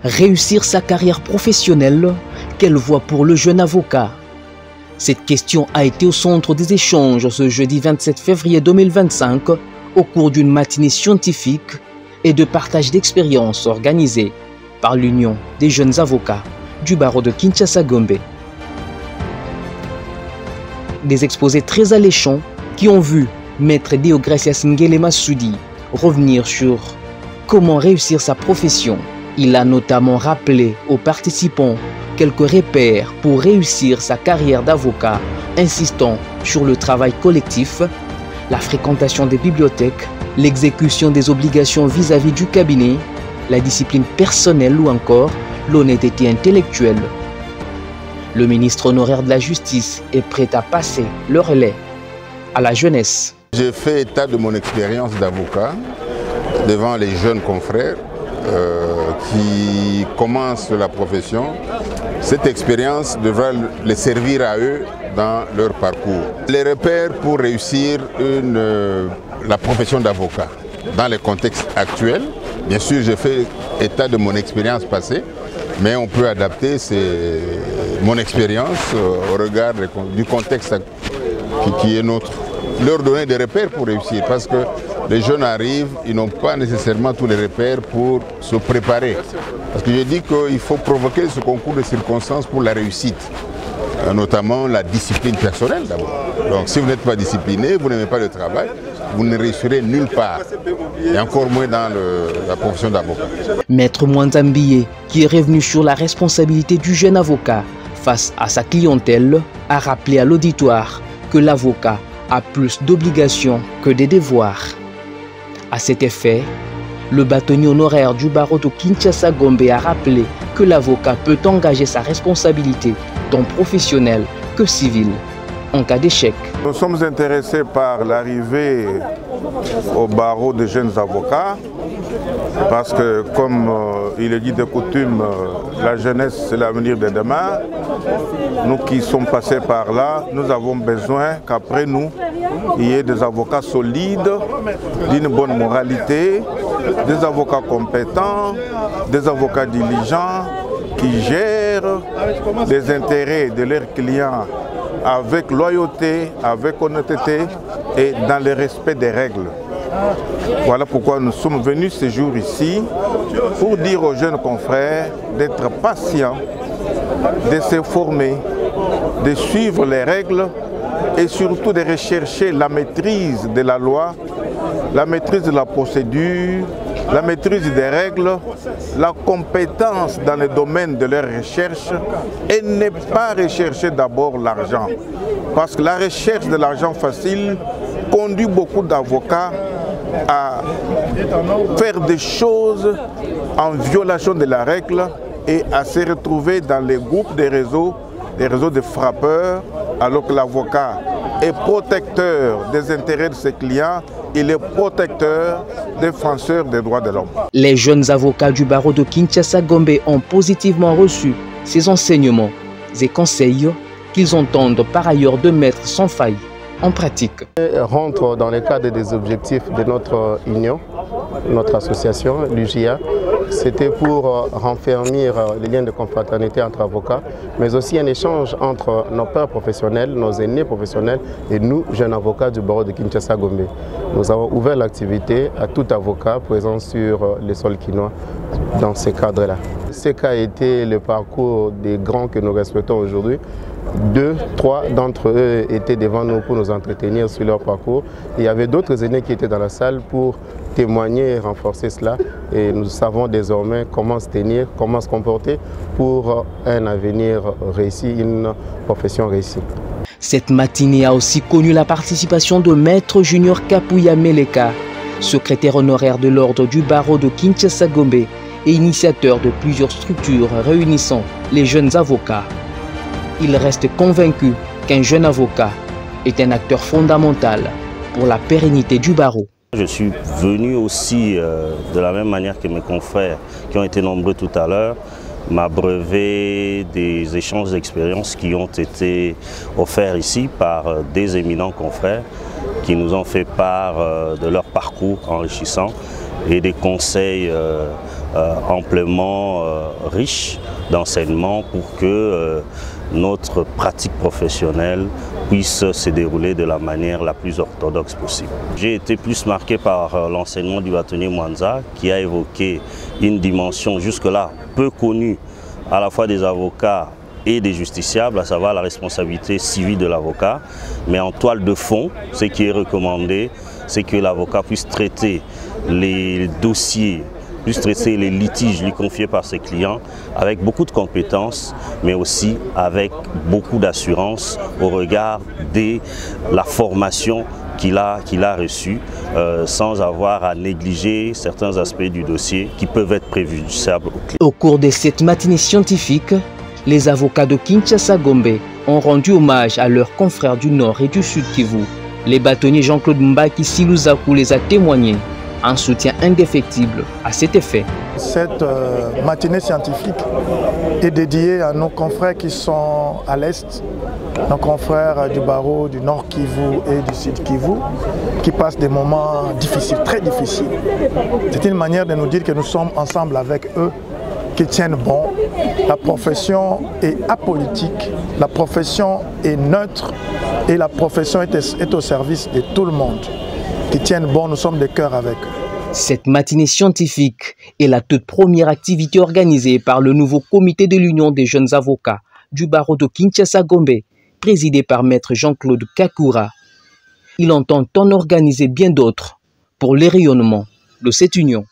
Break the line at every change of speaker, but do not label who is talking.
Réussir sa carrière professionnelle, quelle voie pour le jeune avocat? Cette question a été au centre des échanges ce jeudi 27 février 2025 au cours d'une matinée scientifique et de partage d'expériences organisée par l'Union des jeunes avocats du barreau de Kinshasa-Gombe. Des exposés très alléchants qui ont vu Maître Deogracias Ngele Massoudi revenir sur comment réussir sa profession. Il a notamment rappelé aux participants quelques repères pour réussir sa carrière d'avocat, insistant sur le travail collectif, la fréquentation des bibliothèques, l'exécution des obligations vis-à-vis du cabinet, la discipline personnelle ou encore l'honnêteté intellectuelle. Le ministre honoraire de la Justice est prêt à passer le relais à la jeunesse.
J'ai fait état de mon expérience d'avocat devant les jeunes confrères qui commencent la profession. Cette expérience devra les servir à eux dans leur parcours. Les repères pour réussir la profession d'avocat dans les contextes actuels. Bien sûr, j'ai fait état de mon expérience passée, mais on peut adapter mon expérience au regard du contexte qui est nôtre. Leur donner des repères pour réussir, parce que les jeunes arrivent, ils n'ont pas nécessairement tous les repères pour se préparer. Parce que j'ai dit qu'il faut provoquer ce concours de circonstances pour la réussite, notamment la discipline personnelle d'abord. Donc si vous n'êtes pas discipliné, vous n'aimez pas le travail, vous ne réussirez nulle part, et encore moins dans la profession d'avocat.
Maître Mwanzambié, qui est revenu sur la responsabilité du jeune avocat face à sa clientèle, a rappelé à l'auditoire que l'avocat a plus d'obligations que des devoirs. À cet effet, le bâtonnier honoraire du barreau de Kinshasa-Gombe a rappelé que l'avocat peut engager sa responsabilité tant professionnelle que civile en cas d'échec.
Nous sommes intéressés par l'arrivée au barreau des jeunes avocats parce que, comme il est dit de coutume, la jeunesse c'est l'avenir de demain. Nous qui sommes passés par là, nous avons besoin qu'après nous, il y ait des avocats solides, d'une bonne moralité, des avocats compétents, des avocats diligents qui gèrent les intérêts de leurs clients avec loyauté, avec honnêteté et dans le respect des règles. Voilà pourquoi nous sommes venus ce jour ici pour dire aux jeunes confrères d'être patients, de se former, de suivre les règles et surtout de rechercher la maîtrise de la loi, la maîtrise de la procédure, la maîtrise des règles, la compétence dans le domaine de leur recherche et ne pas rechercher d'abord l'argent. Parce que la recherche de l'argent facile conduit beaucoup d'avocats à faire des choses en violation de la règle et à se retrouver dans les groupes des réseaux de frappeurs, alors que l'avocat est protecteur des intérêts de ses clients, il est protecteur, défenseur des droits de l'homme.
Les jeunes avocats du barreau de Kinshasa-Gombe ont positivement reçu ces enseignements et conseils qu'ils entendent par ailleurs de mettre sans faille en pratique.
Rentre dans le cadre des objectifs de notre union, notre association, l'UJA. C'était pour renfermir les liens de confraternité entre avocats, mais aussi un échange entre nos pairs professionnels, nos aînés professionnels et nous, jeunes avocats du barreau de Kinshasa-Gombe. Nous avons ouvert l'activité à tout avocat présent sur le sol quinois dans ce cadre-là. Ce qu'a été le parcours des grands que nous respectons aujourd'hui. 2, 3 d'entre eux étaient devant nous pour nous entretenir sur leur parcours. Il y avait d'autres aînés qui étaient dans la salle pour témoigner et renforcer cela. Et nous savons désormais comment se tenir, comment se comporter pour un avenir réussi, une profession réussie.
Cette matinée a aussi connu la participation de Maître Junior Kapouya Meleka, secrétaire honoraire de l'ordre du barreau de Kinshasa-Gombe et initiateur de plusieurs structures réunissant les jeunes avocats. Il reste convaincu qu'un jeune avocat est un acteur fondamental pour la pérennité du barreau.
Je suis venu aussi, de la même manière que mes confrères qui ont été nombreux tout à l'heure, m'abreuver des échanges d'expériences qui ont été offerts ici par des éminents confrères qui nous ont fait part de leur parcours enrichissant et des conseils amplement riche d'enseignements pour que notre pratique professionnelle puisse se dérouler de la manière la plus orthodoxe possible. J'ai été plus marqué par l'enseignement du bâtonnier Mwanza qui a évoqué une dimension jusque-là peu connue à la fois des avocats et des justiciables, à savoir la responsabilité civile de l'avocat. Mais en toile de fond, ce qui est recommandé, c'est que l'avocat puisse traiter les dossiers, puisse traiter les litiges lui confiés par ses clients avec beaucoup de compétences, mais aussi avec beaucoup d'assurance au regard de la formation qu'il a reçue, sans avoir à négliger certains aspects du dossier qui peuvent être préjudiciables aux clients.
Au cours de cette matinée scientifique, les avocats de Kinshasa-Gombe ont rendu hommage à leurs confrères du Nord et du Sud Kivu. Les bâtonniers Jean-Claude Mbaki Siluzakou les a témoigné un soutien indéfectible à cet effet.
Cette matinée scientifique est dédiée à nos confrères qui sont à l'Est, nos confrères du barreau du Nord Kivu et du Sud Kivu, qui passent des moments difficiles, très difficiles. C'est une manière de nous dire que nous sommes ensemble avec eux, qu'ils tiennent bon. La profession est apolitique, la profession est neutre et la profession est au service de tout le monde. Qui tiennent bon, nous sommes de cœur avec eux.
Cette matinée scientifique est la toute première activité organisée par le nouveau comité de l'Union des jeunes avocats du barreau de Kinshasa-Gombe, présidé par maître Jean-Claude Kakura. Il entend en organiser bien d'autres pour les rayonnements de cette union.